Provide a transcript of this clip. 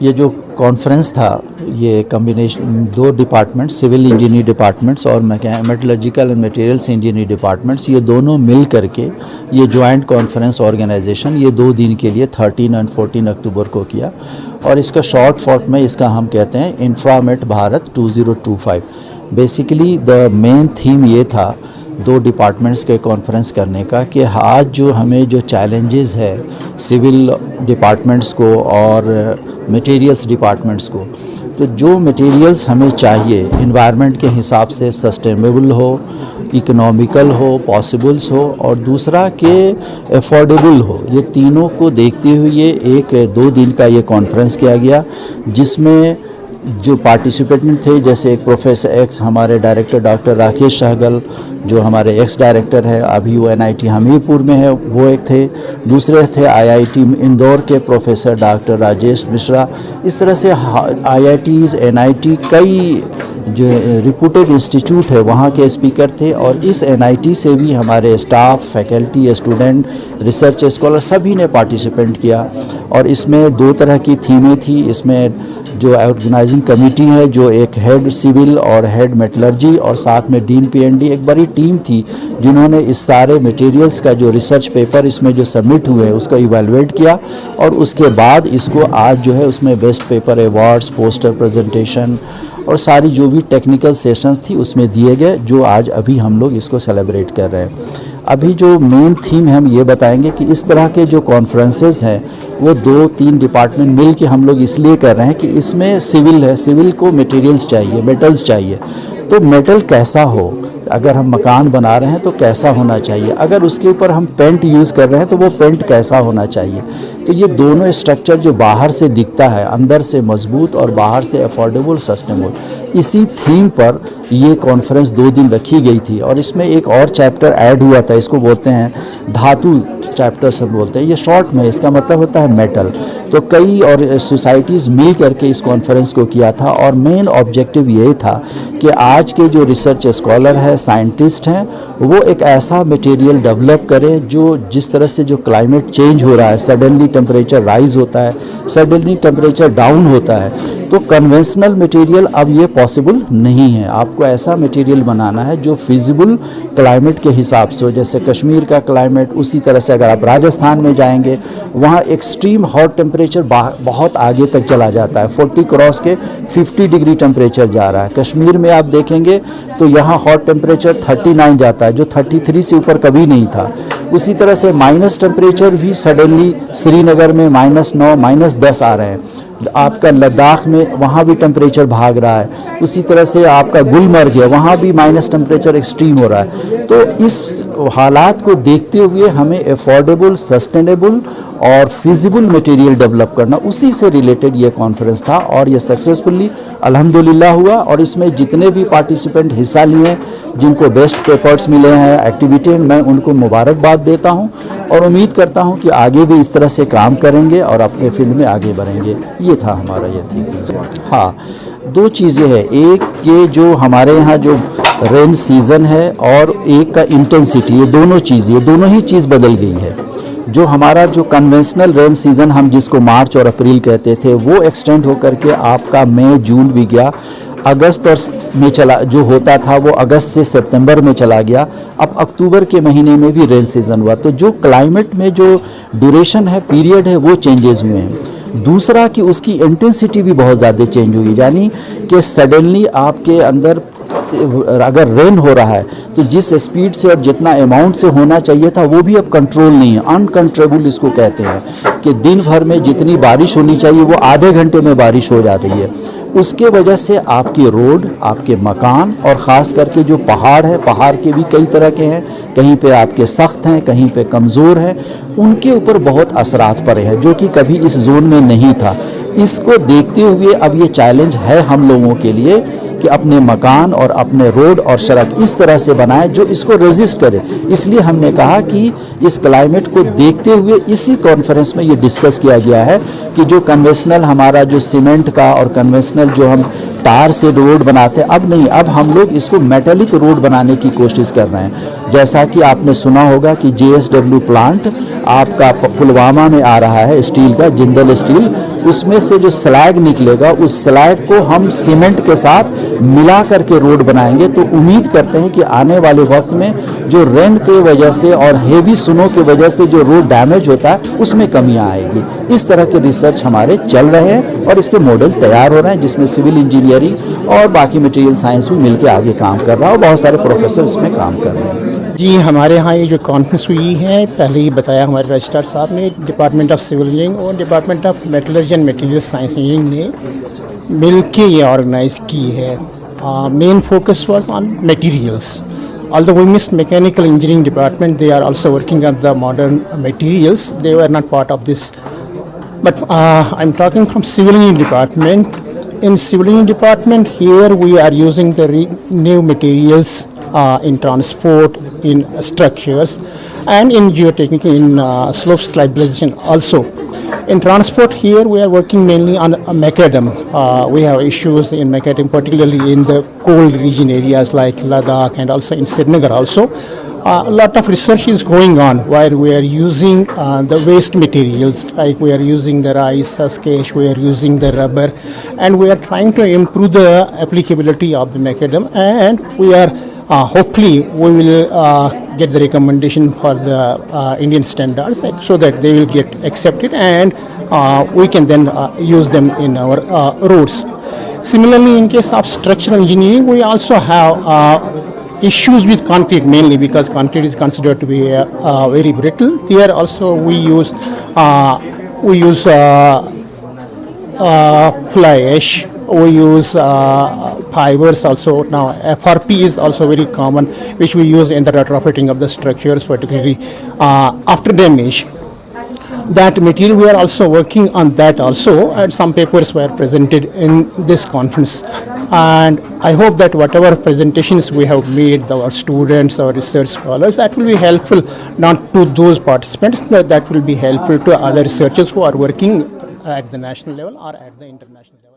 ये जो कॉन्फ्रेंस था, ये कम्बिनेशन दो डिपार्टमेंट, सिविल इंजीनियरिंग डिपार्टमेंट्स और metallurgical and materials engineering departments, ये दोनों मिल करके ये जॉइंट कॉन्फ्रेंस ऑर्गेनाइजेशन ये 2 दिन के लिए 13 और 14 अक्टूबर को किया। और इसका शॉर्ट फॉर्म में इसका हम कहते हैं इन्फ्रामेट Bharat 2025। Basically the main theme ये था 2 डिपार्टमेंट्स के कॉन्फ्रेंस करने का कि आज जो हमें जो चैलेंजेस है सिविल डिपार्टमेंट्स को और मटेरियल्स डिपार्टमेंट्स को, तो जो मटेरियल्स हमें चाहिए एनवायरनमेंट के हिसाब से सस्टेनेबल हो, इकोनॉमिकल हो, पॉसिबल्स हो और दूसरा कि अफोर्डेबल हो, ये तीनों को देखते हुए एक 2 दिन का ये कॉन्फ्रेंस किया गया, जिसमें जो पार्टिसिपेंट थे जैसे एक प्रोफेसर एक्स हमारे डायरेक्टर डॉक्टर राकेश सहगल, जो हमारे एक्स डायरेक्टर है, अभी वो NIT हमीरपुर में है, वो एक थे। दूसरे थे IIT इंदौर के प्रोफेसर डॉक्टर राजेश मिश्रा। इस तरह से IITs NIT कई जो रिप्यूटेड इंस्टीट्यूट है वहाँ के स्पीकर थे। और इस NIT से भी हमारे staff, faculty, student, research scholar सभी ने पार्टिसिपेंट किया। और इसमें 2 तरह की थीमें थी। इसमें जो ऑर्गेनाइजिंग कमेटी है, जो एक हेड सिविल और हेड मेटलर्जी और साथ में डीन PND, एक बड़ी टीम थी जिन्होंने इस सारे मटेरियल्स का जो रिसर्च पेपर इसमें जो सबमिट हुए हैं उसको इवैल्यूएट किया। और उसके बाद इसको आज जो है उसमें best paper awards, poster presentation और सारी जो भी टेक्निकल सेशंस थी उसमें दिए गए, जो आज अभी हम लोग इसको सेलिब्रेट कर रहे हैं। अभी जो मेन थीम है हम ये बताएंगे कि इस तरह के जो कॉन्फ्रेंसेस हैं वो 2-3 डिपार्टमेंट मिल के हम लोग इसलिए कर रहे हैं कि इसमें सिविल है, सिविल को मटेरियल्स चाहिए, मेटल्स चाहिए। तो मेटल कैसा हो, अगर हम मकान बना रहे हैं तो कैसा होना चाहिए, अगर उसके ऊपर हम पेंट यूज़ कर रहे हैं तो वो पेंट कैसा होना चाहिए। तो ये दोनों स्ट्रक्चर जो बाहर से दिखता है, अंदर से मजबूत और बाहर से अफोर्डेबल, सस्टेनेबल, इसी थीम पर ये कॉन्फ्रेंस 2 दिन रखी गई थी। और इसमें एक और चैप्टर ऐड हुआ था, इसको बोलते हैं धातु चैप्टर सब बोलते हैं, ये शॉर्ट में इसका मतलब होता है मेटल। तो कई और सोसाइटीज़ मिल करके इस कॉन्फ्रेंस को किया था और मेन ऑब्जेक्टिव यही था कि आज के जो रिसर्च स्कॉलर हैं, साइंटिस्ट हैं, वो एक ऐसा मटेरियल डेवलप करें जो जिस तरह से जो क्लाइमेट चेंज हो रहा है, सडनली टेम्परेचर राइज होता है, सडनली टेम्परेचर डाउन होता है, तो कन्वेंशनल मटेरियल अब ये पॉसिबल नहीं है। आपको ऐसा मटेरियल बनाना है जो फिजिबल क्लाइमेट के हिसाब से हो, जैसे कश्मीर का क्लाइमेट, उसी तरह से अगर आप राजस्थान में जाएंगे वहाँ एक्सट्रीम हॉट टेम्परेचर बहुत आगे तक चला जाता है, 40 क्रॉस के 50 डिग्री टेम्परेचर जा रहा है। कश्मीर में आप देखेंगे तो यहाँ हॉट टेम्परेचर 39 जाता है, जो 33 से ऊपर कभी नहीं था। उसी तरह से माइनस टेम्परेचर भी सडनली श्रीनगर में -9, -10 आ रहे हैं। आपका लद्दाख में वहाँ भी टेम्परेचर भाग रहा है। उसी तरह से आपका गुलमर्ग है, वहाँ भी माइनस टेम्परेचर एक्सट्रीम हो रहा है। तो इस हालात को देखते हुए हमें अफोर्डेबल, सस्टेनेबल और फिजिबल मटेरियल डेवलप करना, उसी से रिलेटेड ये कॉन्फ्रेंस था और ये सक्सेसफुली अल्हम्दुलिल्लाह हुआ। और इसमें जितने भी पार्टिसिपेंट हिस्सा लिए, जिनको बेस्ट पेपर्स मिले हैं एक्टिविटी में, मैं उनको मुबारकबाद देता हूँ और उम्मीद करता हूँ कि आगे भी इस तरह से काम करेंगे और अपने फील्ड में आगे बढ़ेंगे। ये था हमारा ये थी। हाँ, 2 चीज़ें हैं, एक ये जो हमारे यहाँ जो रेन सीज़न है और एक का इंटेंसिटी, ये दोनों ही चीज़ बदल गई है। जो हमारा जो कन्वेंशनल रेन सीज़न हम जिसको मार्च और अप्रैल कहते थे, वो एक्सटेंड होकर के आपका मई, जून भी गया, अगस्त और में चला, जो होता था वो अगस्त से सितंबर में चला गया। अब अक्टूबर के महीने में भी रेन सीज़न हुआ। तो जो क्लाइमेट में जो ड्यूरेशन है, पीरियड है, वो चेंजेस हुए हैं। दूसरा कि उसकी इंटेंसिटी भी बहुत ज़्यादा चेंज हुई, यानी कि सडनली आपके अंदर अगर रेन हो रहा है तो जिस स्पीड से और जितना अमाउंट से होना चाहिए था वो भी अब कंट्रोल नहीं है, अनकंट्रोलेबल इसको कहते हैं, कि दिन भर में जितनी बारिश होनी चाहिए वो आधे घंटे में बारिश हो जा रही है। उसके वजह से आपकी रोड, आपके मकान और ख़ास करके जो पहाड़ है, पहाड़ के भी कई तरह के हैं, कहीं पे आपके सख्त हैं, कहीं पे कमज़ोर हैं, उनके ऊपर बहुत असरात पड़े हैं जो कि कभी इस जोन में नहीं था। इसको देखते हुए अब ये चैलेंज है हम लोगों के लिए कि अपने मकान और अपने रोड और सड़क इस तरह से बनाएं जो इसको रेजिस्ट करे। इसलिए हमने कहा कि इस क्लाइमेट को देखते हुए इसी कॉन्फ्रेंस में ये डिस्कस किया गया है कि जो कन्वेंशनल हमारा जो सीमेंट का और कन्वेंशनल जो हम टार से रोड बनाते हैं, अब नहीं, अब हम लोग इसको मेटेलिक रोड बनाने की कोशिश कर रहे हैं। जैसा कि आपने सुना होगा कि JSW प्लांट आपका पुलवामा में आ रहा है, स्टील का, जिंदल स्टील, उसमें से जो स्लैग निकलेगा उस स्लैग को हम सीमेंट के साथ मिला करके रोड बनाएंगे। तो उम्मीद करते हैं कि आने वाले वक्त में जो रेन के वजह से और हेवी स्नो की वजह से जो रोड डैमेज होता है उसमें कमियां आएगी। इस तरह के रिसर्च हमारे चल रहे हैं और इसके मॉडल तैयार हो रहे हैं, जिसमें सिविल इंजीनियरिंग और बाकी मटेरियल साइंस भी मिलकर आगे काम कर रहा है और बहुत सारे प्रोफेसर इसमें काम कर रहे हैं। जी, हमारे यहाँ ये जो कॉन्फ्रेंस हुई है, पहले ही बताया हमारे रजिस्ट्रार साहब ने, डिपार्टमेंट ऑफ सिविल इंजीनियरिंग और department of metallurgy and material science engineering ने मिल के ये ऑर्गेनाइज की है। Main focus was on materials. Although we missed mechanical engineering department, they are also working on the modern materials. They were not part of this. But I'm talking from civil engineering department. In civil engineering department, here we are using the new materials in transport, in structures, and in geotechnical, in slope stabilization also. In transport, here we are working mainly on macadam. We have issues in macadam, particularly in the cold region areas like Ladakh and also in Srinagar also. A lot of research is going on where we are using the waste materials, like we are using the rice husk, we are using the rubber, and we are trying to improve the applicability of the macadam, and we are hopefully we will get the recommendation for the Indian standards so that they will get accepted and we can then use them in our roads. Similarly, in case of structural engineering, we also have issues with concrete, mainly because concrete is considered to be very brittle. There also we use fly ash. We use fibers also. Now FRP is also very common, which we use in the retrofitting of the structures, particularly after damage. That material we are also working on that also, and some papers were presented in this conference. And I hope that whatever presentations we have made, our students, our research scholars, that will be helpful not to those participants, but that will be helpful to other researchers who are working at the national level or at the international level.